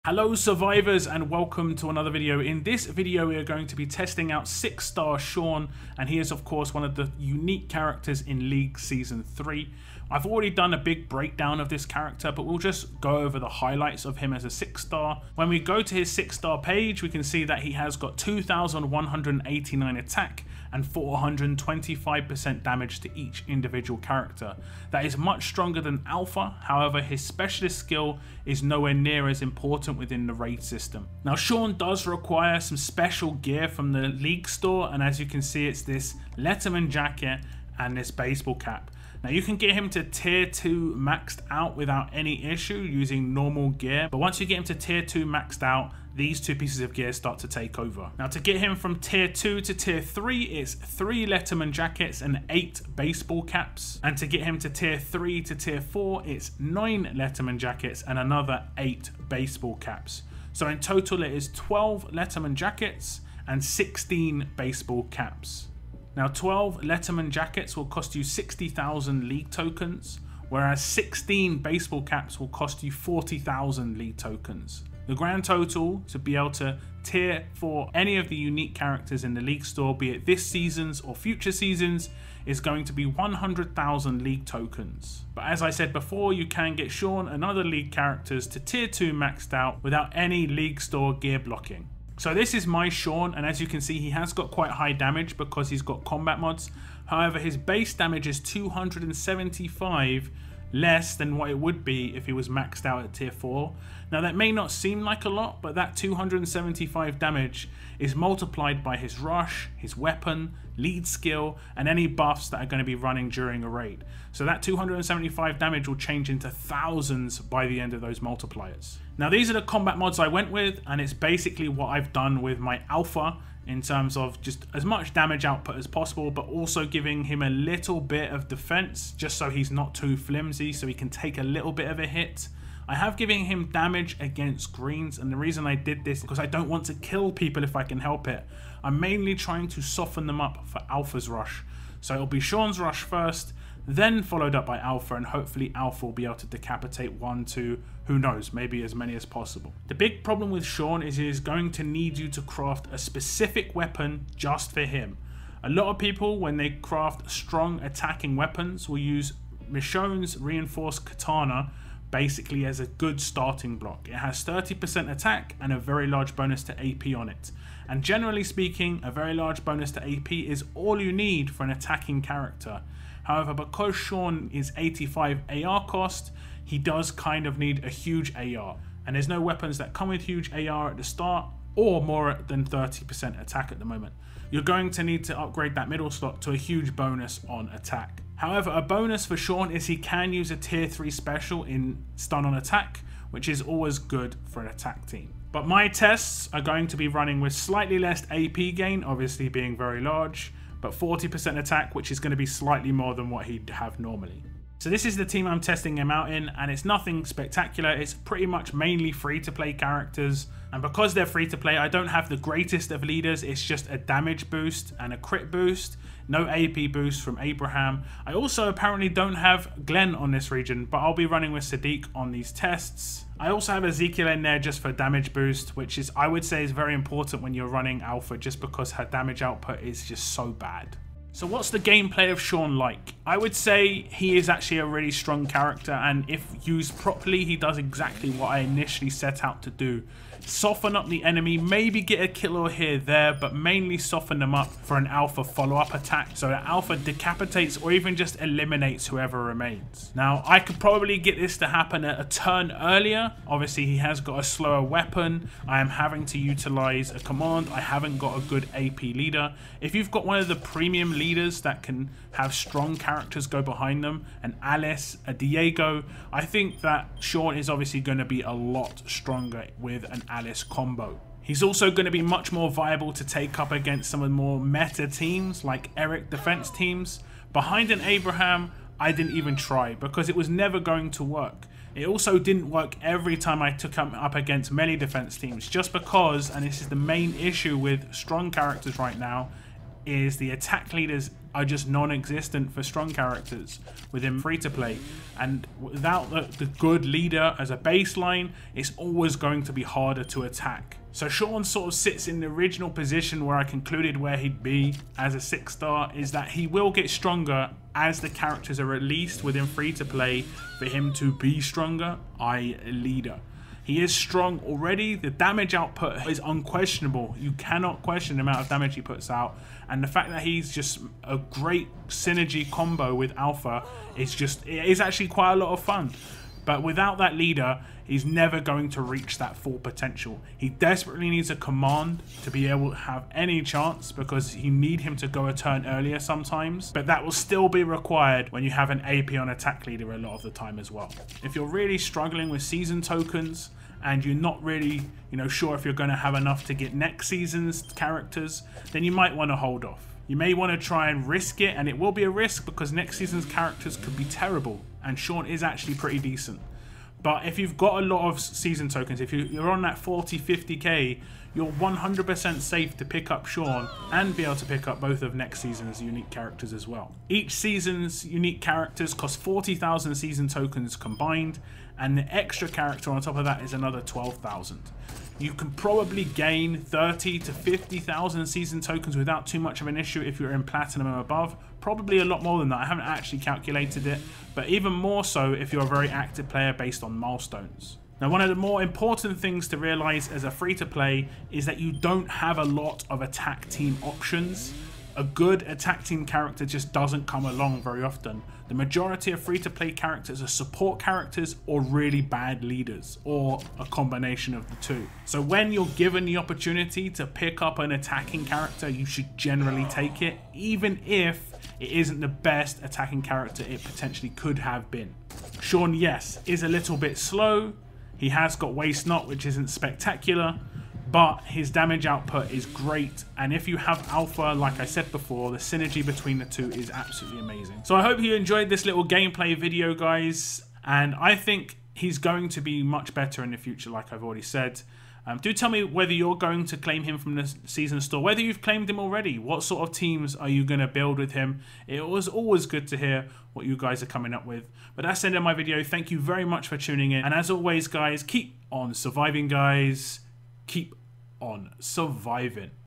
Hello survivors and welcome to another video. In this video we are going to be testing out 6-star Shawn, and he is of course one of the unique characters in League Season 3. I've already done a big breakdown of this character, but we'll just go over the highlights of him as a 6-star. When we go to his 6-star page, we can see that he has got 2,189 attack and 425% damage to each individual character. That is much stronger than Alpha, however his specialist skill is nowhere near as important within the raid system. Now Shawn does require some special gear from the League store, and as you can see it's this Letterman jacket and this baseball cap. Now you can get him to tier 2 maxed out without any issue using normal gear, but once you get him to tier 2 maxed out, these two pieces of gear start to take over. Now to get him from tier 2 to tier 3, it's 3 Letterman jackets and 8 baseball caps. And to get him to tier 3 to tier 4, it's 9 Letterman jackets and another 8 baseball caps. So in total it is 12 Letterman jackets and 16 baseball caps. Now 12 Letterman jackets will cost you 60,000 league tokens, whereas 16 baseball caps will cost you 40,000 league tokens. The grand total to be able to tier for any of the unique characters in the League store, be it this season's or future seasons, is going to be 100,000 league tokens. But as I said before, you can get Shawn and other league characters to tier 2 maxed out without any League store gear blocking. So this is my Shawn, and as you can see he has got quite high damage because he's got combat mods. However, his base damage is 275 less than what it would be if he was maxed out at tier 4. Now that may not seem like a lot, but that 275 damage is multiplied by his rush, his weapon, lead skill, and any buffs that are going to be running during a raid. So that 275 damage will change into thousands by the end of those multipliers. Now these are the combat mods I went with, and it's basically what I've done with my Alpha in terms of just as much damage output as possible, but also giving him a little bit of defense just so he's not too flimsy, so he can take a little bit of a hit. I have given him damage against greens, and the reason I did this is because I don't want to kill people if I can help it. I'm mainly trying to soften them up for Alpha's rush. So it'll be Shawn's rush first, then followed up by Alpha, and hopefully Alpha will be able to decapitate 1, 2, who knows, maybe as many as possible. The big problem with Shawn is he is going to need you to craft a specific weapon just for him. A lot of people, when they craft strong attacking weapons, will use Michonne's reinforced katana basically as a good starting block. It has 30% attack and a very large bonus to AP on it. And generally speaking, a very large bonus to AP is all you need for an attacking character. However, because Shawn is 85 AR cost, he does kind of need a huge AR. And there's no weapons that come with huge AR at the start or more than 30% attack at the moment. You're going to need to upgrade that middle slot to a huge bonus on attack. However, a bonus for Shawn is he can use a tier 3 special in stun on attack, which is always good for an attack team. But my tests are going to be running with slightly less AP gain, obviously being very large, but 40% attack, which is going to be slightly more than what he'd have normally. So this is the team I'm testing him out in, and it's nothing spectacular. It's pretty much mainly free-to-play characters, and because they're free-to-play, I don't have the greatest of leaders. It's just a damage boost and a crit boost, no AP boost from Abraham. I also apparently don't have Glenn on this region, but I'll be running with Sadiq on these tests. I also have Ezekiel in there just for damage boost, which is, I would say, is very important when you're running Alpha, just because her damage output is just so bad. So what's the gameplay of Shawn like? I would say he is actually a really strong character, and if used properly, he does exactly what I initially set out to do. Soften up the enemy, maybe get a kill or here there, but mainly soften them up for an Alpha follow-up attack so that Alpha decapitates or even just eliminates whoever remains. Now, I could probably get this to happen a turn earlier. Obviously, he has got a slower weapon. I am having to utilize a command. I haven't got a good AP leader. If you've got one of the premium leaders that can have strong characters go behind them, an Alice, a Diego, I think that Shawn is obviously going to be a lot stronger with an Alice combo. He's also going to be much more viable to take up against some of the more meta teams like Eric defense teams. Behind an Abraham, I didn't even try because it was never going to work. It also didn't work every time I took him up against melee defense teams, just because, and this is the main issue with strong characters right now, is the attack leaders are just non-existent for strong characters within free-to-play, and without the good leader as a baseline, it's always going to be harder to attack. So Shawn sort of sits in the original position where I concluded where he'd be as a 6-star, is that he will get stronger as the characters are released within free-to-play for him to be stronger, i.e. leader. He is strong already. The damage output is unquestionable. You cannot question the amount of damage he puts out. And the fact that he's just a great synergy combo with Alpha is actually quite a lot of fun. But without that leader, he's never going to reach that full potential. He desperately needs a command to be able to have any chance, because you need him to go a turn earlier sometimes. But that will still be required when you have an AP on attack leader a lot of the time as well. If you're really struggling with season tokens, and you're not really, sure if you're going to have enough to get next season's characters, then you might want to hold off. You may want to try and risk it, and it will be a risk because next season's characters could be terrible, and Shawn is actually pretty decent. But if you've got a lot of season tokens, if you're on that 40, 50k, you're 100% safe to pick up Shawn and be able to pick up both of next season's unique characters as well. Each season's unique characters cost 40,000 season tokens combined, and the extra character on top of that is another 12,000. You can probably gain 30 to 50,000 season tokens without too much of an issue if you're in platinum and above. Probably a lot more than that. I haven't actually calculated it, but even more so if you're a very active player based on milestones. Now, one of the more important things to realize as a free-to-play is that you don't have a lot of attack team options. A good attack team character just doesn't come along very often. The majority of free-to-play characters are support characters or really bad leaders, or a combination of the two. So when you're given the opportunity to pick up an attacking character, you should generally take it, even if it isn't the best attacking character it potentially could have been. Shawn, yes, is a little bit slow. He has got Waste Not, which isn't spectacular, but his damage output is great, and if you have Alpha, like I said before, the synergy between the two is absolutely amazing. So I hope you enjoyed this little gameplay video, guys, and I think he's going to be much better in the future, like I've already said. Do tell me whether you're going to claim him from the season store, whether you've claimed him already. What sort of teams are you going to build with him? It was always good to hear what you guys are coming up with. But that's the end of my video. Thank you very much for tuning in. And as always, guys, keep on surviving, guys. Keep on surviving.